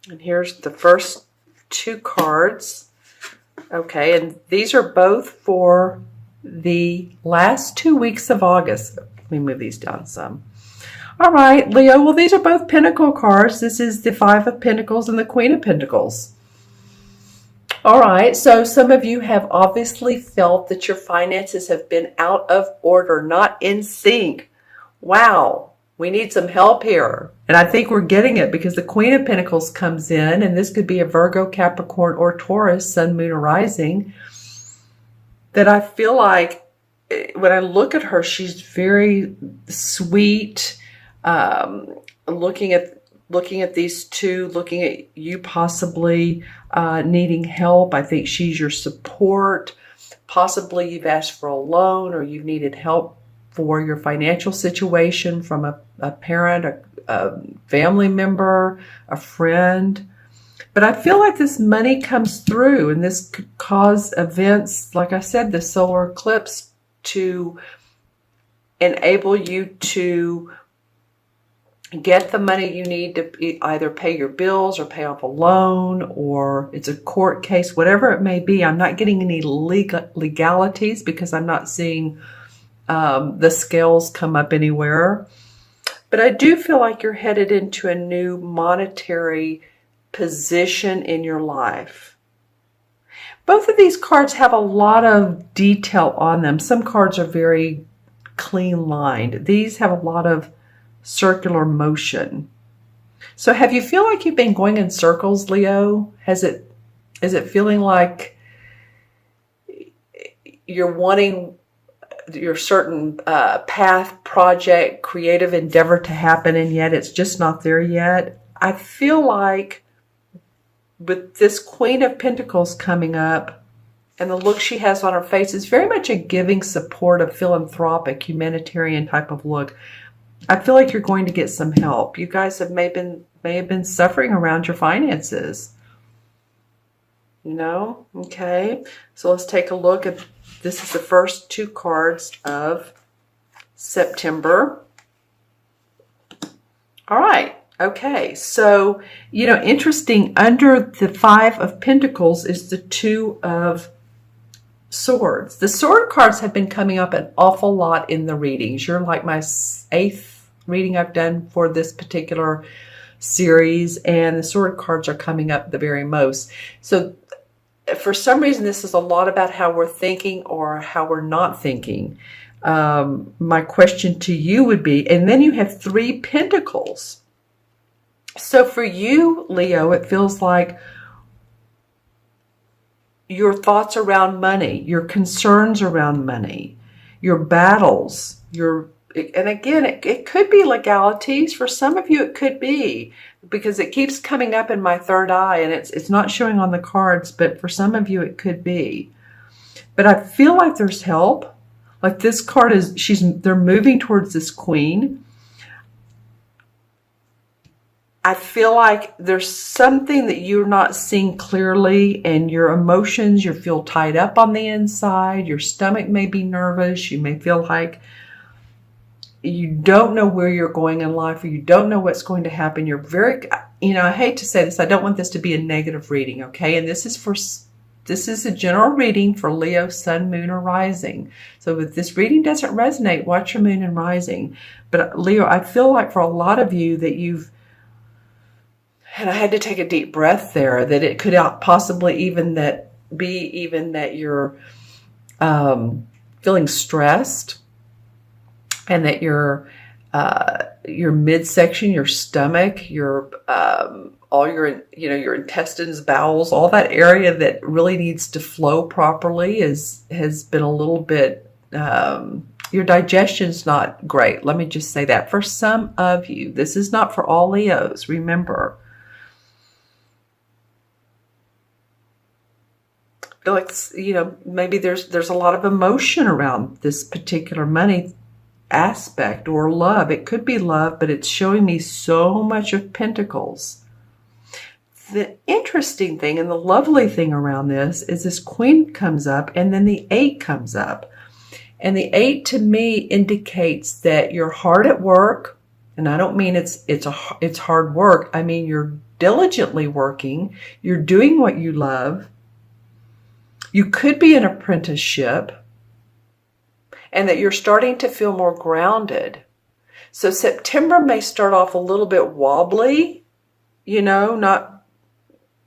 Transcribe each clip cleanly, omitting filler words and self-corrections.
And here's the first two cards. Okay, and these are both for the last 2 weeks of August. Let me move these down some. All right, Leo, well, these are both Pentacle cards. This is the Five of Pentacles and the Queen of Pentacles. All right, so some of you have obviously felt that your finances have been out of order, not in sync. Wow, we need some help here. And I think we're getting it because the Queen of Pentacles comes in, and this could be a Virgo, Capricorn, or Taurus, Sun, Moon, or Rising, that I feel like when I look at her, she's very sweet. Looking at these two, looking at you possibly needing help. I think she's your support. Possibly you've asked for a loan or you've needed help for your financial situation from a parent, a family member, a friend. But I feel like this money comes through, and this could cause events, like I said, the solar eclipse, to enable you to get the money you need to either pay your bills or pay off a loan, or it's a court case, whatever it may be. I'm not getting any legalities because I'm not seeing the scales come up anywhere. But I do feel like you're headed into a new monetary position in your life. Both of these cards have a lot of detail on them. Some cards are very clean lined. These have a lot of circular motion. So have you feel like you've been going in circles, Leo? Is it feeling like you're wanting your certain path, project, creative endeavor to happen, and yet it's just not there yet? I feel like with this Queen of Pentacles coming up and the look she has on her face is very much a giving, supportive, philanthropic, humanitarian type of look. I feel like you're going to get some help. You guys may have been suffering around your finances. You know? Okay. So let's take a look at, this is the first two cards of September. All right. Okay. So, you know, interesting, under the Five of Pentacles is the Two of Swords. The sword cards have been coming up an awful lot in the readings. You're like my 8th reading I've done for this particular series, and the sword cards are coming up the very most. So for some reason, this is a lot about how we're thinking or how we're not thinking. My question to you would be, and then you have 3 pentacles. So for you, Leo, it feels like your thoughts around money, your concerns around money, your battles, and again, it could be legalities. For some of you, it could be, because it keeps coming up in my third eye, and it's not showing on the cards, but for some of you, it could be. But I feel like there's help. Like this card they're moving towards this Queen. I feel like there's something that you're not seeing clearly, and your emotions, you feel tied up on the inside. Your stomach may be nervous. You may feel like you don't know where you're going in life, or you don't know what's going to happen. You're very, I hate to say this, I don't want this to be a negative reading, okay? And this is a general reading for Leo, Sun, Moon, or Rising. So if this reading doesn't resonate, watch your Moon and Rising. But Leo, I feel like for a lot of you that and I had to take a deep breath there, that it could possibly even that you're feeling stressed, and that your midsection, your stomach, all your intestines, bowels, all that area that really needs to flow properly has been a little bit, your digestion's not great. Let me just say that. For some of you, this is not for all Leos, remember. I feel like, maybe there's a lot of emotion around this particular money aspect, or love. It could be love, but it's showing me so much of Pentacles. The interesting thing and the lovely thing around this is this Queen comes up, and then the 8 comes up. And the 8 to me indicates that you're hard at work. And I don't mean it's hard work. I mean, diligently working. You're doing what you love. You could be an apprenticeship, and that you're starting to feel more grounded. So September may start off a little bit wobbly, not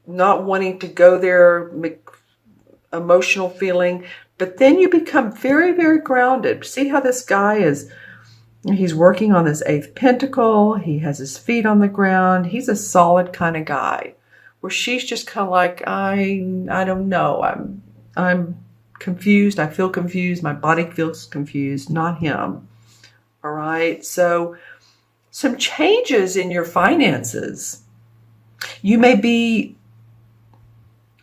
wanting to go there, emotional feeling, but then you become very, very grounded. See how this guy is, he's working on this 8th pentacle. He has his feet on the ground. He's a solid kind of guy, where she's just kind of like, I don't know. I'm confused. I feel confused. My body feels confused, not him. All right. So some changes in your finances. You may be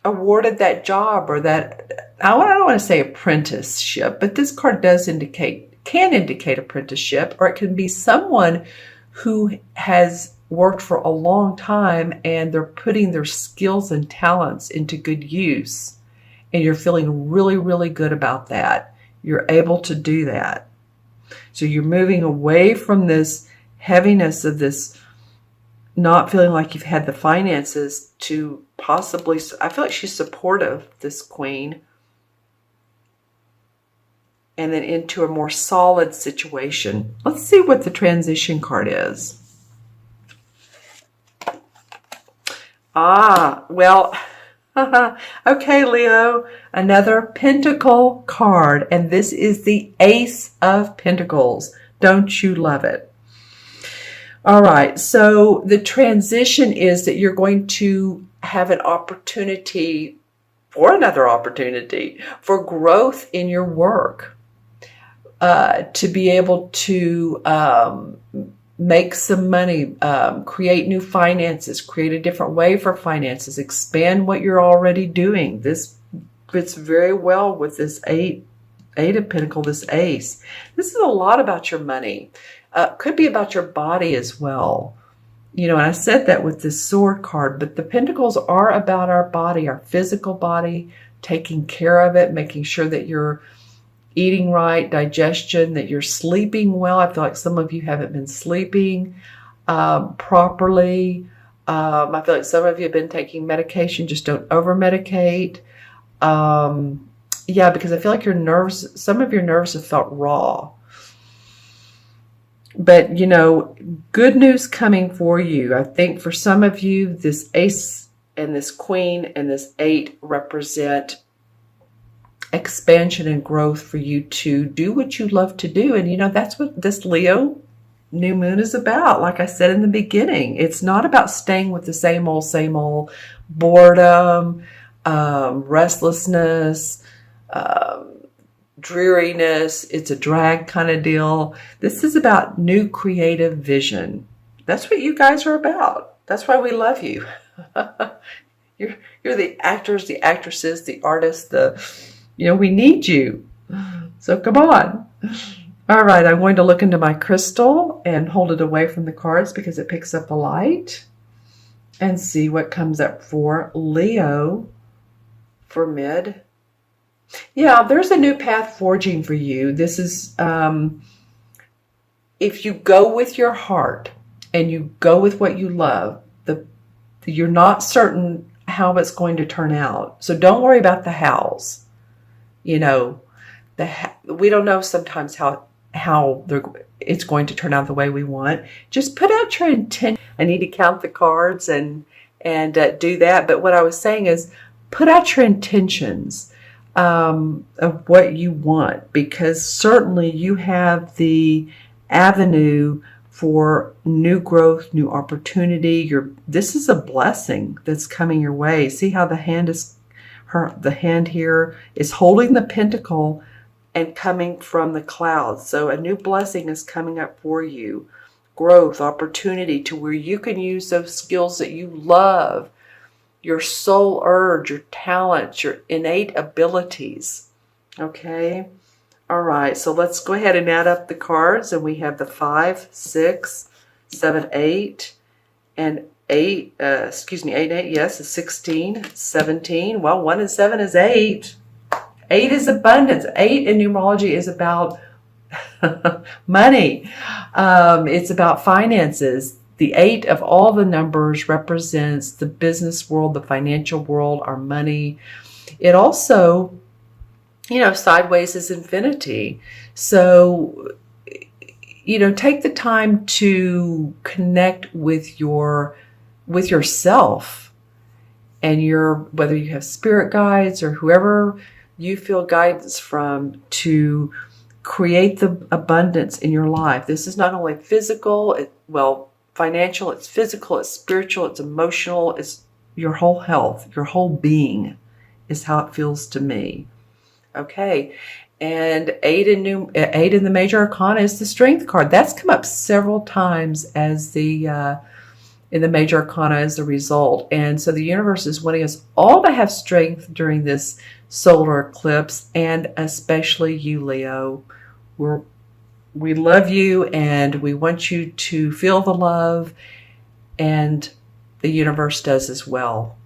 awarded that job or that, I don't want to say apprenticeship, but this card can indicate apprenticeship, or it can be someone who has worked for a long time and they're putting their skills and talents into good use. And you're feeling really, really good about that. You're able to do that. So you're moving away from this heaviness of this not feeling like you've had the finances to possibly, I feel like she's supportive, this queen, and then into a more solid situation. Let's see what the transition card is. Well, okay, Leo, another pentacle card, and this is the Ace of Pentacles. Don't you love it? All right, so the transition is that you're going to have an opportunity for another opportunity for growth in your work, to be able to make some money, create new finances, create a different way for finances, expand what you're already doing. This fits very well with this eight of Pentacles, this Ace. This is a lot about your money. Could be about your body as well. And I said that with this Sword card, but the Pentacles are about our body, our physical body, taking care of it, making sure that you're eating right, digestion, that you're sleeping well. I feel like some of you haven't been sleeping properly. I feel like some of you have been taking medication. Just don't over-medicate. Yeah, because I feel like some of your nerves have felt raw. But, good news coming for you. I think for some of you, this Ace and this Queen and this 8 represent expansion and growth for you to do what you love to do. And, that's what this Leo new moon is about. Like I said in the beginning, it's not about staying with the same old boredom, restlessness, dreariness. It's a drag kind of deal. This is about new creative vision. That's what you guys are about. That's why we love you. You're the actors, the actresses, the artists, we need you. So come on. All right, I'm going to look into my crystal and hold it away from the cards because it picks up the light, and see what comes up for Leo for mid. Yeah, there's a new path forging for you. This is, if you go with your heart and you go with what you love, you're not certain how it's going to turn out. So don't worry about the hows. We don't know sometimes how it's going to turn out the way we want. Just put out your intent. I need to count the cards and do that. But what I was saying is put out your intentions of what you want, because certainly you have the avenue for new growth, new opportunity. This is a blessing that's coming your way. See how the hand here is holding the pentacle and coming from the clouds. So a new blessing is coming up for you. Growth, opportunity to where you can use those skills that you love, your soul urge, your talents, your innate abilities. Okay? All right, so let's go ahead and add up the cards. And we have the 5, 6, 7, 8, and 8, 8 and 8, yes, is 16, 17. Well, 1 and 7 is 8. 8 is abundance. 8 in numerology is about money. It's about finances. The 8 of all the numbers represents the business world, the financial world, our money. It also, sideways is infinity. So, take the time to connect with yourself and whether you have spirit guides or whoever you feel guidance from, to create the abundance in your life. This is not only physical, financial, it's physical, it's spiritual, it's emotional, it's your whole health, your whole being is how it feels to me. Okay. And 8 in the major arcana is the strength card. That's come up several times as in the major arcana as a result. And so the universe is wanting us all to have strength during this solar eclipse, and especially you, Leo. We love you, and we want you to feel the love, and the universe does as well.